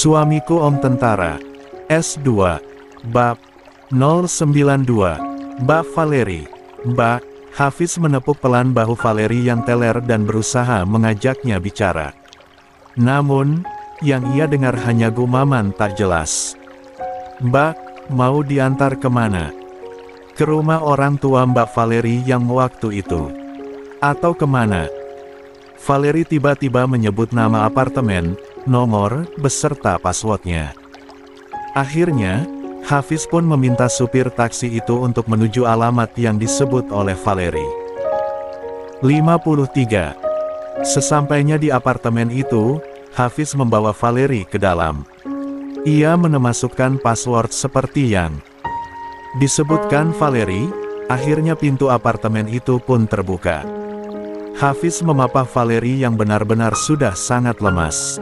Suamiku Om Tentara. S2. Bab 092. Mbak Valeri. Mbak. Hafiz menepuk pelan bahu Valeri yang teler dan berusaha mengajaknya bicara. Namun, yang ia dengar hanya gumaman tak jelas. Mbak, mau diantar kemana? Ke rumah orang tua Mbak Valeri yang waktu itu. Atau kemana? Valeri tiba-tiba menyebut nama apartemen, nomor, beserta passwordnya. Akhirnya, Hafiz pun meminta supir taksi itu untuk menuju alamat yang disebut oleh Valeri. 53. Sesampainya di apartemen itu, Hafiz membawa Valeri ke dalam. Ia memasukkan password seperti yang disebutkan Valeri. Akhirnya pintu apartemen itu pun terbuka. Hafiz memapah Valeri yang benar-benar sudah sangat lemas.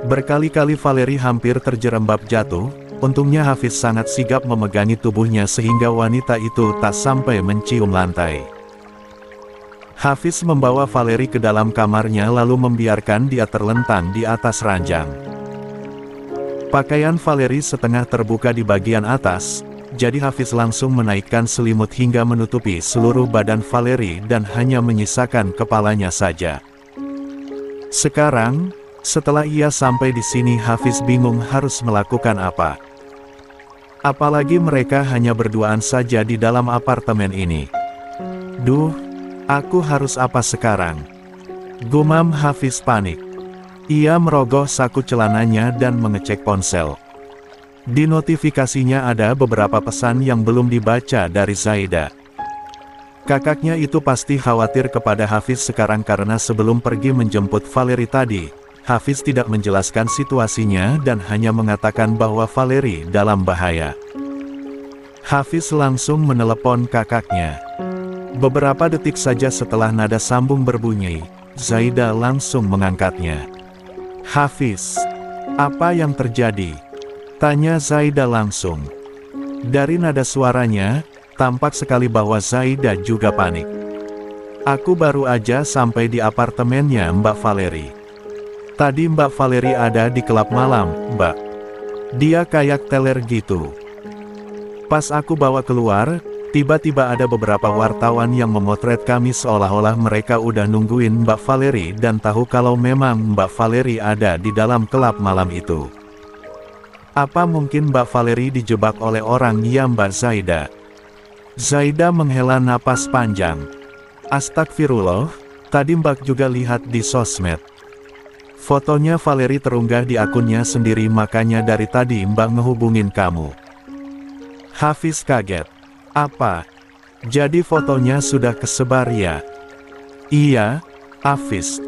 Berkali-kali Valeri hampir terjerembab jatuh. Untungnya Hafiz sangat sigap memegangi tubuhnya sehingga wanita itu tak sampai mencium lantai. Hafiz membawa Valeri ke dalam kamarnya lalu membiarkan dia terlentang di atas ranjang. Pakaian Valeri setengah terbuka di bagian atas, jadi Hafiz langsung menaikkan selimut hingga menutupi seluruh badan Valeri dan hanya menyisakan kepalanya saja. Sekarang, setelah ia sampai di sini Hafiz bingung harus melakukan apa. Apalagi mereka hanya berduaan saja di dalam apartemen ini. Duh, aku harus apa sekarang? Gumam Hafiz panik. Ia merogoh saku celananya dan mengecek ponsel. Di notifikasinya ada beberapa pesan yang belum dibaca dari Zaida. Kakaknya itu pasti khawatir kepada Hafiz sekarang karena sebelum pergi menjemput Valeri tadi, Hafiz tidak menjelaskan situasinya dan hanya mengatakan bahwa Valeri dalam bahaya. Hafiz langsung menelepon kakaknya. Beberapa detik saja setelah nada sambung berbunyi, Zaida langsung mengangkatnya. Hafiz, apa yang terjadi? Tanya Zaida langsung. Dari nada suaranya, tampak sekali bahwa Zaida juga panik. Aku baru aja sampai di apartemennya Mbak Valeri. Tadi Mbak Valeri ada di klub malam, Mbak. Dia kayak teler gitu. Pas aku bawa keluar, tiba-tiba ada beberapa wartawan yang memotret kami seolah-olah mereka udah nungguin Mbak Valeri dan tahu kalau memang Mbak Valeri ada di dalam klub malam itu. Apa mungkin Mbak Valeri dijebak oleh orang ya Mbak Zaida? Zaida menghela napas panjang. Astagfirullah, tadi Mbak juga lihat di sosmed. Fotonya Valeri terunggah di akunnya sendiri makanya dari tadi Mbak ngehubungin kamu. Hafiz kaget. Apa? Jadi fotonya sudah kesebar ya? Iya, Hafiz.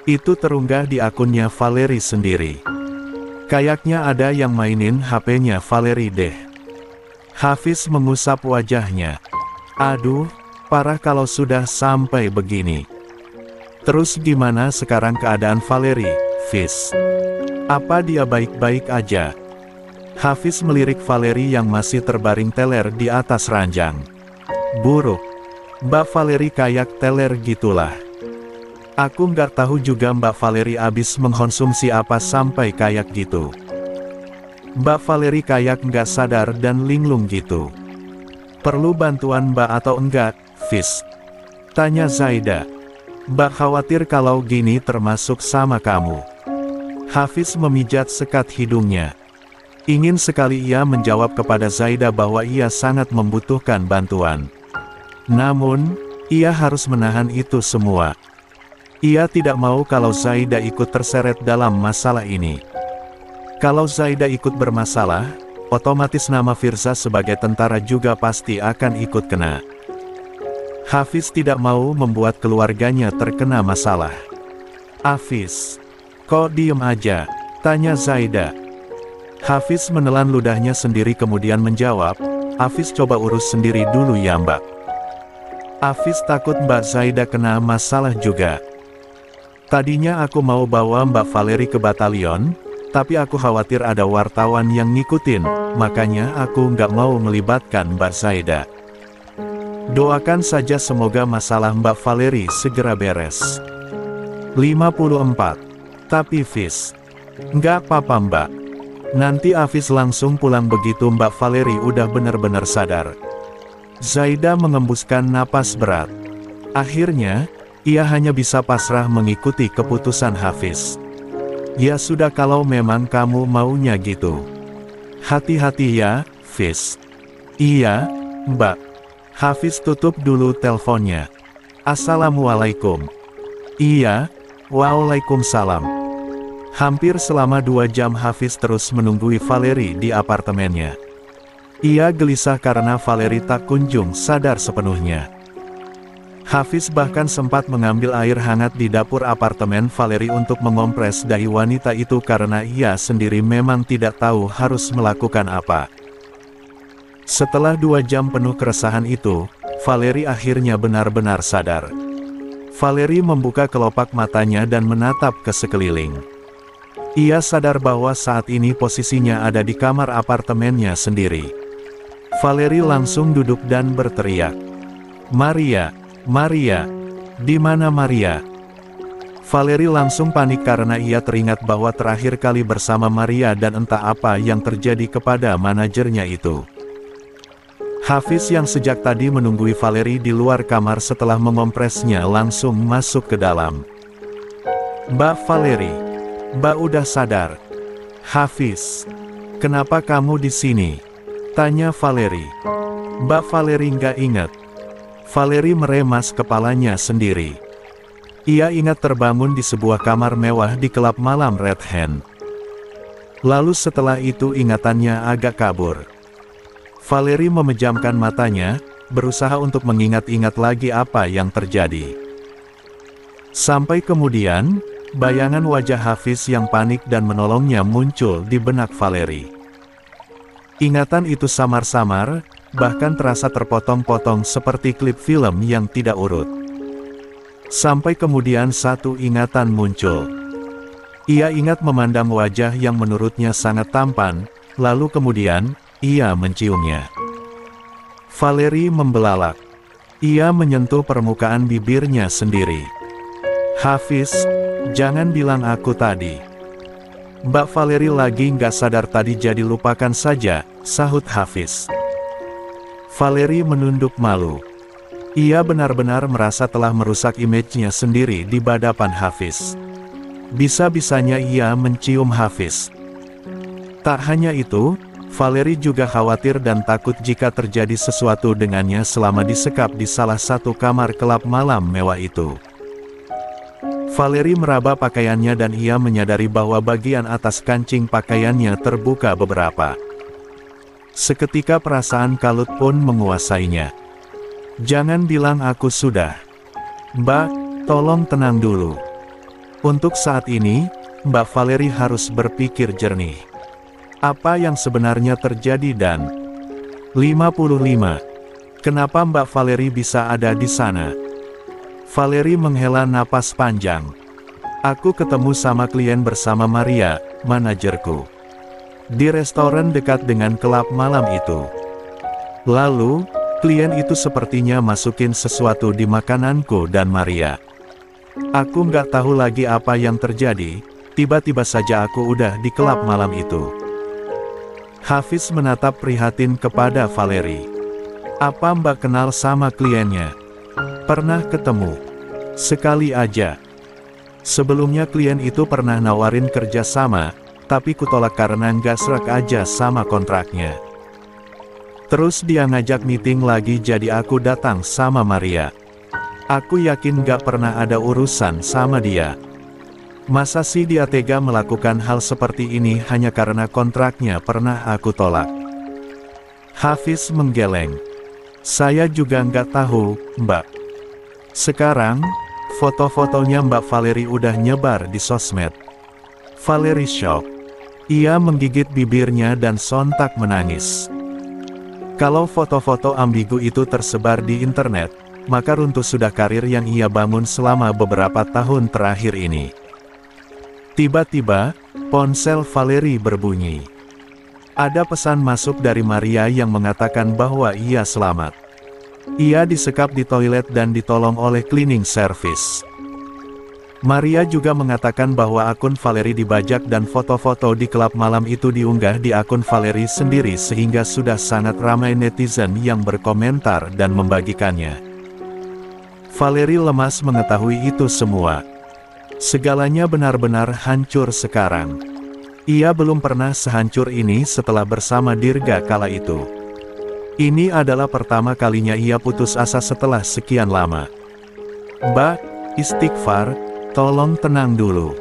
Itu terunggah di akunnya Valeri sendiri. Kayaknya ada yang mainin HP-nya Valeri deh. Hafiz mengusap wajahnya. Aduh, parah kalau sudah sampai begini. Terus gimana sekarang keadaan Valeri, Fiz? Apa dia baik-baik aja? Hafiz melirik Valeri yang masih terbaring teler di atas ranjang. Buruk. Mbak Valeri kayak teler gitulah. Aku nggak tahu juga Mbak Valeri abis mengkonsumsi apa sampai kayak gitu. Mbak Valeri kayak nggak sadar dan linglung gitu. Perlu bantuan Mbak atau enggak, Fiz? Tanya Zaida. Mbak khawatir kalau gini termasuk sama kamu. Hafiz memijat sekat hidungnya. Ingin sekali ia menjawab kepada Zaida bahwa ia sangat membutuhkan bantuan. Namun, ia harus menahan itu semua. Ia tidak mau kalau Zaida ikut terseret dalam masalah ini. Kalau Zaida ikut bermasalah, otomatis nama Firza sebagai tentara juga pasti akan ikut kena. Hafiz tidak mau membuat keluarganya terkena masalah. Hafiz, kok diem aja? Tanya Zaida. Hafiz menelan ludahnya sendiri kemudian menjawab, Hafiz coba urus sendiri dulu ya Mbak. Hafiz takut Mbak Zaida kena masalah juga. Tadinya aku mau bawa Mbak Valeri ke batalion, tapi aku khawatir ada wartawan yang ngikutin, makanya aku nggak mau melibatkan Mbak Zaida. Doakan saja semoga masalah Mbak Valeri segera beres. 54. Tapi Fiz, Nggak apa-apa Mbak. Nanti Hafiz langsung pulang begitu Mbak Valeri udah benar-benar sadar. Zaida mengembuskan napas berat. Akhirnya, ia hanya bisa pasrah mengikuti keputusan Hafiz. Ya sudah kalau memang kamu maunya gitu. Hati-hati ya, Fiz. Iya, Mbak. Hafiz tutup dulu teleponnya. Assalamualaikum. Iya, waalaikumsalam. Hampir selama 2 jam Hafiz terus menunggui Valeri di apartemennya. Ia gelisah karena Valeri tak kunjung sadar sepenuhnya. Hafiz bahkan sempat mengambil air hangat di dapur apartemen Valeri untuk mengompres dahi wanita itu karena ia sendiri memang tidak tahu harus melakukan apa. Setelah 2 jam penuh keresahan itu, Valeri akhirnya benar-benar sadar. Valeri membuka kelopak matanya dan menatap ke sekeliling. Ia sadar bahwa saat ini posisinya ada di kamar apartemennya sendiri. Valeri langsung duduk dan berteriak. Maria, Maria, di mana Maria? Valeri langsung panik karena ia teringat bahwa terakhir kali bersama Maria dan entah apa yang terjadi kepada manajernya itu. Hafiz yang sejak tadi menunggui Valeri di luar kamar setelah mengompresnya langsung masuk ke dalam. Mbak Valeri, Mbak udah sadar. Hafiz, kenapa kamu di sini? Tanya Valeri. Mbak Valeri nggak ingat. Valeri meremas kepalanya sendiri. Ia ingat terbangun di sebuah kamar mewah di klub malam Red Hand. Lalu setelah itu ingatannya agak kabur. Valeri memejamkan matanya, berusaha untuk mengingat-ingat lagi apa yang terjadi. Sampai kemudian, bayangan wajah Hafiz yang panik dan menolongnya muncul di benak Valeri. Ingatan itu samar-samar, bahkan terasa terpotong-potong seperti klip film yang tidak urut. Sampai kemudian satu ingatan muncul. Ia ingat memandang wajah yang menurutnya sangat tampan, lalu kemudian, ia menciumnya. Valeri membelalak. Ia menyentuh permukaan bibirnya sendiri. Hafiz, jangan bilang aku tadi. Mbak Valeri lagi nggak sadar tadi jadi lupakan saja, sahut Hafiz. Valeri menunduk malu. Ia benar-benar merasa telah merusak image-nya sendiri di hadapan Hafiz. Bisa-bisanya ia mencium Hafiz. Tak hanya itu, Valeri juga khawatir dan takut jika terjadi sesuatu dengannya selama disekap di salah satu kamar klub malam mewah itu. Valeri meraba pakaiannya dan ia menyadari bahwa bagian atas kancing pakaiannya terbuka beberapa. Seketika perasaan kalut pun menguasainya. Jangan bilang aku sudah. Mbak, tolong tenang dulu. Untuk saat ini, Mbak Valeri harus berpikir jernih. Apa yang sebenarnya terjadi dan 55. Kenapa Mbak Valeri bisa ada di sana? Valeri menghela napas panjang. Aku ketemu sama klien bersama Maria, manajerku. Di restoran dekat dengan klub malam itu. Lalu, klien itu sepertinya masukin sesuatu di makananku dan Maria. Aku nggak tahu lagi apa yang terjadi, tiba-tiba saja aku udah di klub malam itu. Hafiz menatap prihatin kepada Valeri. Apa Mbak kenal sama kliennya? Pernah ketemu. Sekali aja. Sebelumnya klien itu pernah nawarin kerja sama, tapi kutolak karena nggak serak aja sama kontraknya. Terus dia ngajak meeting lagi jadi aku datang sama Maria. Aku yakin nggak pernah ada urusan sama dia. Masa sih dia tega melakukan hal seperti ini hanya karena kontraknya pernah aku tolak? Hafiz menggeleng. Saya juga nggak tahu, Mbak. Sekarang, foto-fotonya Mbak Valeri udah nyebar di sosmed. Valeri shock. Ia menggigit bibirnya dan sontak menangis. Kalau foto-foto ambigu itu tersebar di internet, maka runtuh sudah karir yang ia bangun selama beberapa tahun terakhir ini. Tiba-tiba, ponsel Valeri berbunyi. Ada pesan masuk dari Maria yang mengatakan bahwa ia selamat. Ia disekap di toilet dan ditolong oleh cleaning service. Maria juga mengatakan bahwa akun Valerie dibajak dan foto-foto di klub malam itu diunggah di akun Valerie sendiri sehingga sudah sangat ramai netizen yang berkomentar dan membagikannya. Valerie lemas mengetahui itu semua. Segalanya benar-benar hancur sekarang. Ia belum pernah sehancur ini setelah bersama Dirga kala itu. Ini adalah pertama kalinya ia putus asa setelah sekian lama. Mbak, istighfar, tolong tenang dulu.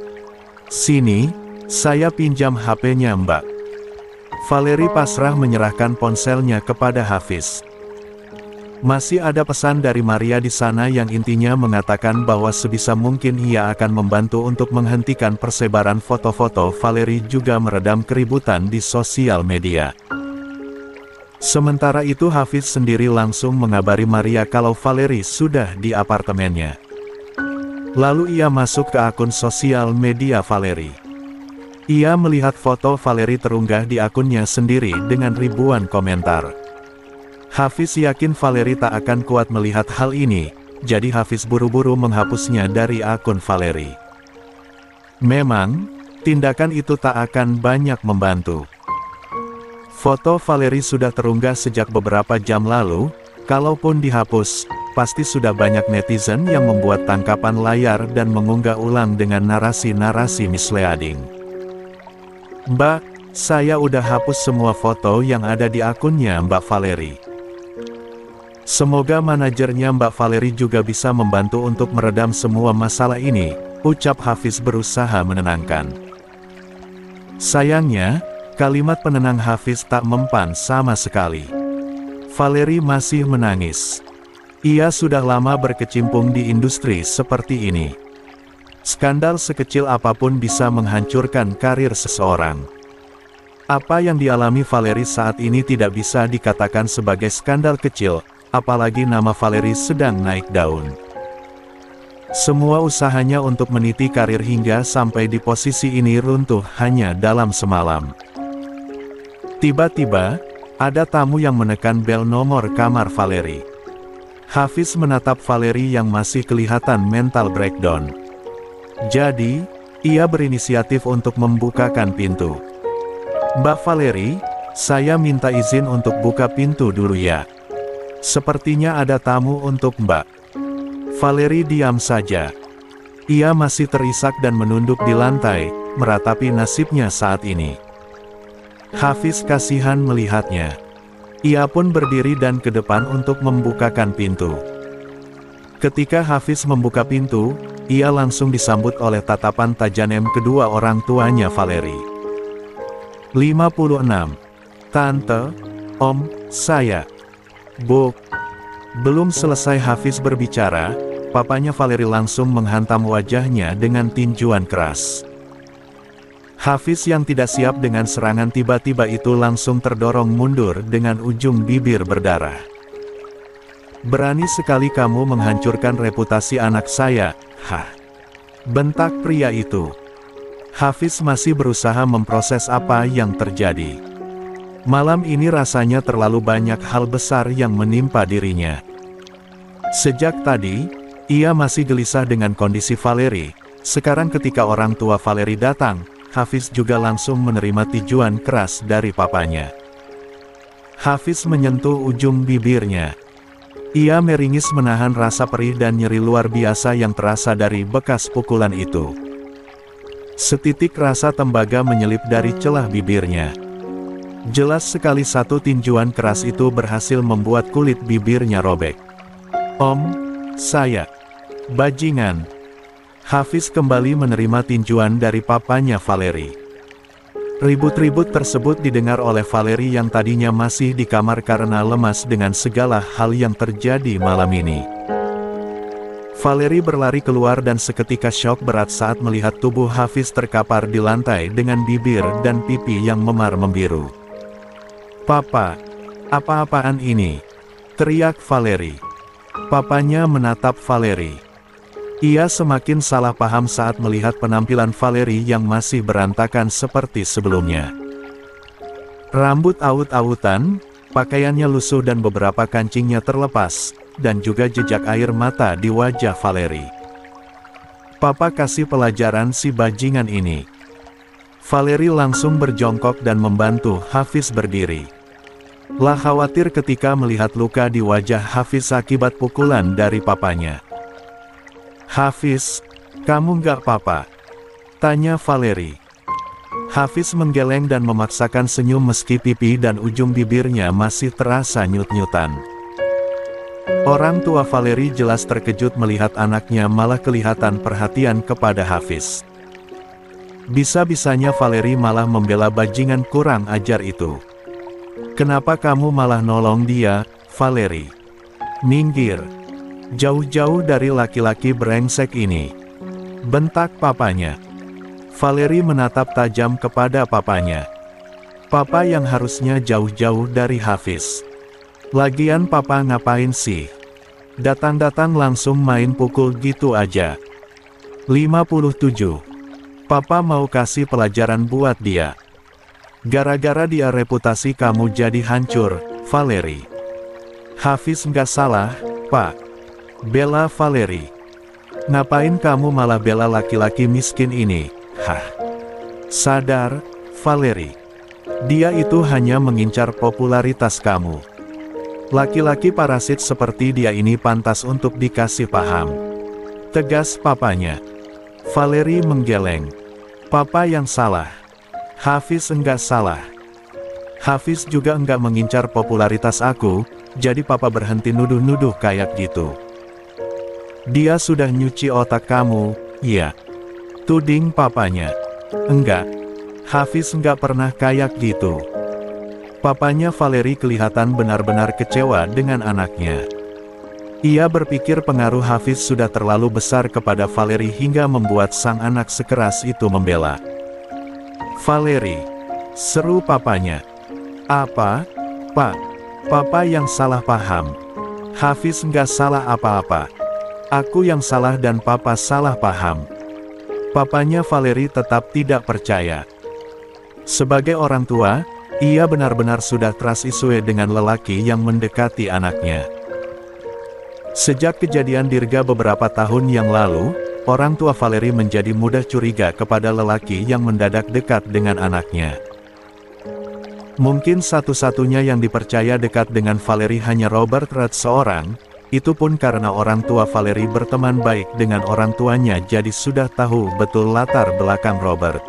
Sini, saya pinjam HP-nya Mbak. Valerie pasrah menyerahkan ponselnya kepada Hafiz. Masih ada pesan dari Maria di sana yang intinya mengatakan bahwa sebisa mungkin ia akan membantu untuk menghentikan persebaran foto-foto Valerie juga meredam keributan di sosial media. Sementara itu Hafiz sendiri langsung mengabari Maria kalau Valerie sudah di apartemennya. Lalu ia masuk ke akun sosial media Valerie. Ia melihat foto Valerie terunggah di akunnya sendiri dengan ribuan komentar. Hafiz yakin Valerie tak akan kuat melihat hal ini, jadi Hafiz buru-buru menghapusnya dari akun Valerie. Memang, tindakan itu tak akan banyak membantu. Foto Valerie sudah terunggah sejak beberapa jam lalu, kalaupun dihapus, pasti sudah banyak netizen yang membuat tangkapan layar dan mengunggah ulang dengan narasi-narasi misleading. Mbak, saya udah hapus semua foto yang ada di akunnya Mbak Valerie. Semoga manajernya Mbak Valerie juga bisa membantu untuk meredam semua masalah ini, ucap Hafiz berusaha menenangkan. Sayangnya, kalimat penenang Hafiz tak mempan sama sekali. Valerie masih menangis. Ia sudah lama berkecimpung di industri seperti ini. Skandal sekecil apapun bisa menghancurkan karir seseorang. Apa yang dialami Valerie saat ini tidak bisa dikatakan sebagai skandal kecil, apalagi nama Valerie sedang naik daun. Semua usahanya untuk meniti karir hingga sampai di posisi ini runtuh hanya dalam semalam. Tiba-tiba, ada tamu yang menekan bel nomor kamar Valerie. Hafiz menatap Valerie yang masih kelihatan mental breakdown. Jadi, ia berinisiatif untuk membukakan pintu. Mbak Valerie, saya minta izin untuk buka pintu dulu ya. Sepertinya ada tamu untuk Mbak. Valerie diam saja. Ia masih terisak dan menunduk di lantai, meratapi nasibnya saat ini. Hafiz kasihan melihatnya. Ia pun berdiri dan ke depan untuk membukakan pintu. Ketika Hafiz membuka pintu, ia langsung disambut oleh tatapan tajam kedua orang tuanya Valerie. 56. Tante, Om, saya. Bu. Belum selesai Hafiz berbicara, papanya Valerie langsung menghantam wajahnya dengan tinjuan keras. Hafiz yang tidak siap dengan serangan tiba-tiba itu langsung terdorong mundur dengan ujung bibir berdarah. Berani sekali kamu menghancurkan reputasi anak saya, hah? Bentak pria itu. Hafiz masih berusaha memproses apa yang terjadi. Malam ini rasanya terlalu banyak hal besar yang menimpa dirinya. Sejak tadi, ia masih gelisah dengan kondisi Valerie. Sekarang ketika orang tua Valerie datang, Hafiz juga langsung menerima tinjuan keras dari papanya. Hafiz menyentuh ujung bibirnya. Ia meringis menahan rasa perih dan nyeri luar biasa yang terasa dari bekas pukulan itu. Setitik rasa tembaga menyelip dari celah bibirnya. Jelas sekali satu tinjuan keras itu berhasil membuat kulit bibirnya robek. Om, saya. Bajingan. Hafiz kembali menerima tinjuan dari papanya Valerie. Ribut-ribut tersebut didengar oleh Valerie yang tadinya masih di kamar karena lemas dengan segala hal yang terjadi malam ini. Valerie berlari keluar dan seketika syok berat saat melihat tubuh Hafiz terkapar di lantai dengan bibir dan pipi yang memar membiru. Papa, apa-apaan ini? Teriak Valerie. Papanya menatap Valerie. Ia semakin salah paham saat melihat penampilan Valerie yang masih berantakan seperti sebelumnya. Rambut awut-awutan, pakaiannya lusuh dan beberapa kancingnya terlepas, dan juga jejak air mata di wajah Valerie. Papa kasih pelajaran si bajingan ini. Valeri langsung berjongkok dan membantu Hafiz berdiri. Lah khawatir ketika melihat luka di wajah Hafiz akibat pukulan dari papanya. "Hafiz, kamu nggak apa-apa?" tanya Valeri. Hafiz menggeleng dan memaksakan senyum meski pipi dan ujung bibirnya masih terasa nyut-nyutan. Orang tua Valeri jelas terkejut melihat anaknya malah kelihatan perhatian kepada Hafiz. Bisa-bisanya Valeri malah membela bajingan kurang ajar itu. "Kenapa kamu malah nolong dia, Valeri? Minggir. Jauh-jauh dari laki-laki brengsek ini," bentak papanya. Valeri menatap tajam kepada papanya. Papa yang harusnya jauh-jauh dari Hafiz. Lagian papa ngapain sih? Datang-datang langsung main pukul gitu aja. 57. Papa mau kasih pelajaran buat dia. Gara-gara dia reputasi kamu jadi hancur, Valeri. Hafiz nggak salah, Pak. Bela Valeri. Ngapain kamu malah bela laki-laki miskin ini? Hah? Sadar, Valeri. Dia itu hanya mengincar popularitas kamu. Laki-laki parasit seperti dia ini pantas untuk dikasih paham. Tegas papanya. Valeri menggeleng. Papa yang salah. Hafiz enggak salah. Hafiz juga enggak mengincar popularitas aku, jadi papa berhenti nuduh-nuduh kayak gitu. Dia sudah nyuci otak kamu, iya. Tuding papanya. Enggak. Hafiz enggak pernah kayak gitu. Papanya Valeri kelihatan benar-benar kecewa dengan anaknya. Ia berpikir pengaruh Hafiz sudah terlalu besar kepada Valeri hingga membuat sang anak sekeras itu membela. "Valeri," seru papanya. "Apa, Pak? Papa yang salah paham. Hafiz nggak salah apa-apa. Aku yang salah dan papa salah paham." Papanya Valeri tetap tidak percaya. Sebagai orang tua, ia benar-benar sudah trust issue dengan lelaki yang mendekati anaknya. Sejak kejadian Dirga beberapa tahun yang lalu, orang tua Valeri menjadi mudah curiga kepada lelaki yang mendadak dekat dengan anaknya. Mungkin satu-satunya yang dipercaya dekat dengan Valeri hanya Robert Red seorang, itu pun karena orang tua Valeri berteman baik dengan orang tuanya jadi sudah tahu betul latar belakang Robert.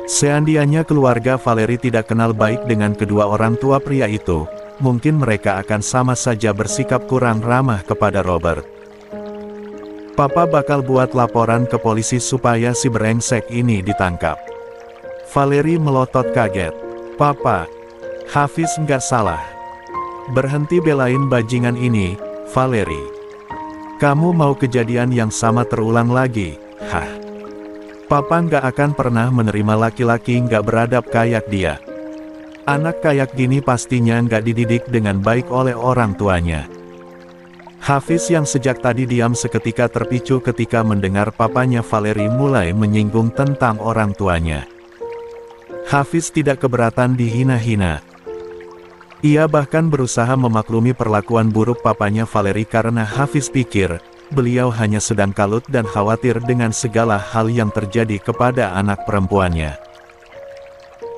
Seandainya keluarga Valeri tidak kenal baik dengan kedua orang tua pria itu, mungkin mereka akan sama saja bersikap kurang ramah kepada Robert. Papa bakal buat laporan ke polisi supaya si brengsek ini ditangkap. Valeri melotot kaget. "Papa, Hafiz nggak salah. Berhenti belain bajingan ini, Valeri. Kamu mau kejadian yang sama terulang lagi, hah? Papa nggak akan pernah menerima laki-laki nggak beradab kayak dia. Anak kayak gini pastinya nggak dididik dengan baik oleh orang tuanya." Hafiz yang sejak tadi diam seketika terpicu ketika mendengar papanya Valeri mulai menyinggung tentang orang tuanya. Hafiz tidak keberatan dihina-hina. Ia bahkan berusaha memaklumi perlakuan buruk papanya Valeri karena Hafiz pikir, beliau hanya sedang kalut dan khawatir dengan segala hal yang terjadi kepada anak perempuannya.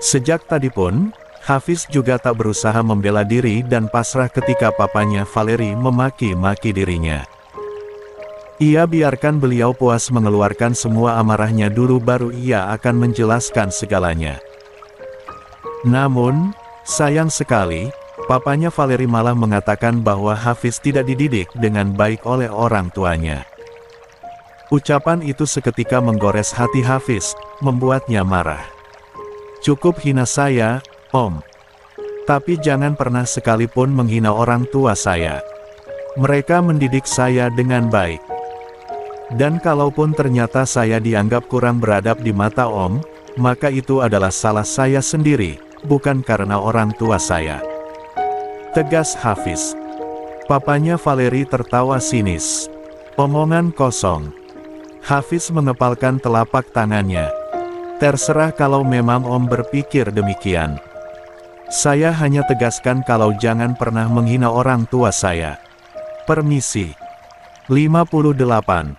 Sejak tadi pun, Hafiz juga tak berusaha membela diri dan pasrah ketika papanya Valeri memaki-maki dirinya. Ia biarkan beliau puas mengeluarkan semua amarahnya dulu baru ia akan menjelaskan segalanya. Namun, sayang sekali, papanya Valeri malah mengatakan bahwa Hafiz tidak dididik dengan baik oleh orang tuanya. Ucapan itu seketika menggores hati Hafiz, membuatnya marah. "Cukup hina saya, Om. Tapi jangan pernah sekalipun menghina orang tua saya. Mereka mendidik saya dengan baik. Dan kalaupun ternyata saya dianggap kurang beradab di mata Om, maka itu adalah salah saya sendiri, bukan karena orang tua saya," tegas Hafiz. Papanya Valeri tertawa sinis. "Omongan kosong." Hafiz mengepalkan telapak tangannya. "Terserah kalau memang Om berpikir demikian. Saya hanya tegaskan kalau jangan pernah menghina orang tua saya. Permisi." 58.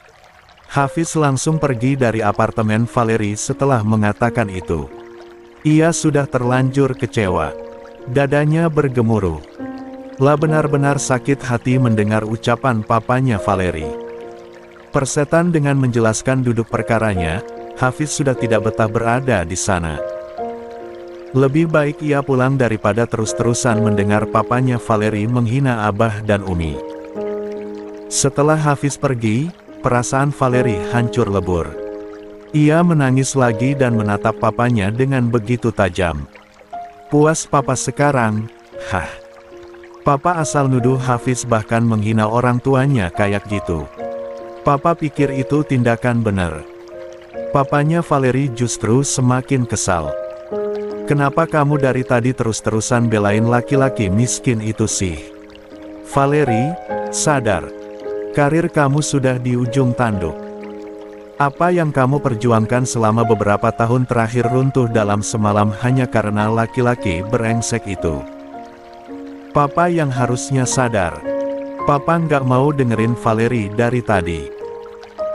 Hafiz langsung pergi dari apartemen Valerie setelah mengatakan itu. Ia sudah terlanjur kecewa. Dadanya bergemuruh. La benar-benar sakit hati mendengar ucapan papanya Valerie. Persetan dengan menjelaskan duduk perkaranya, Hafiz sudah tidak betah berada di sana. Lebih baik ia pulang daripada terus-terusan mendengar papanya Valerie menghina Abah dan Umi. Setelah Hafiz pergi, perasaan Valerie hancur lebur. Ia menangis lagi dan menatap papanya dengan begitu tajam. Puas papa sekarang, hah. Papa asal nuduh Hafiz bahkan menghina orang tuanya kayak gitu. Papa pikir itu tindakan benar. Papanya Valerie justru semakin kesal. Kenapa kamu dari tadi terus-terusan belain laki-laki miskin itu sih? Valerie, sadar. Karir kamu sudah di ujung tanduk. Apa yang kamu perjuangkan selama beberapa tahun terakhir runtuh dalam semalam hanya karena laki-laki brengsek itu. Papa yang harusnya sadar. Papa nggak mau dengerin Valerie dari tadi.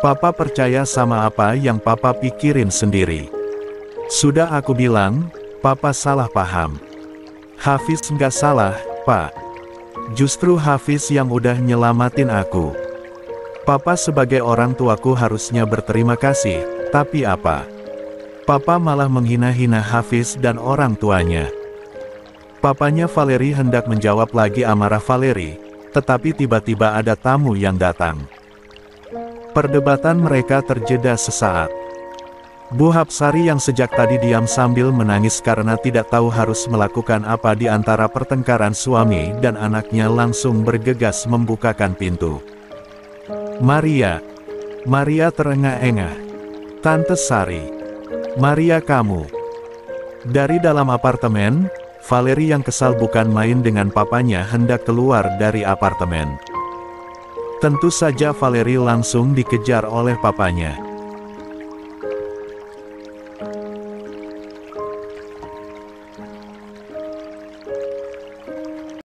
Papa percaya sama apa yang papa pikirin sendiri. Sudah aku bilang, papa salah paham. Hafiz nggak salah, Pak. Justru Hafiz yang udah nyelamatin aku. Papa sebagai orang tuaku harusnya berterima kasih, tapi apa? Papa malah menghina-hina Hafiz dan orang tuanya. Papanya Valerie hendak menjawab lagi amarah Valerie, tetapi tiba-tiba ada tamu yang datang. Perdebatan mereka terjeda sesaat. Bu Hapsari yang sejak tadi diam sambil menangis karena tidak tahu harus melakukan apa di antara pertengkaran suami dan anaknya langsung bergegas membukakan pintu. Maria terengah-engah. Tante Sari. Maria kamu. Dari dalam apartemen, Valerie yang kesal bukan main dengan papanya hendak keluar dari apartemen. Tentu saja Valerie langsung dikejar oleh papanya.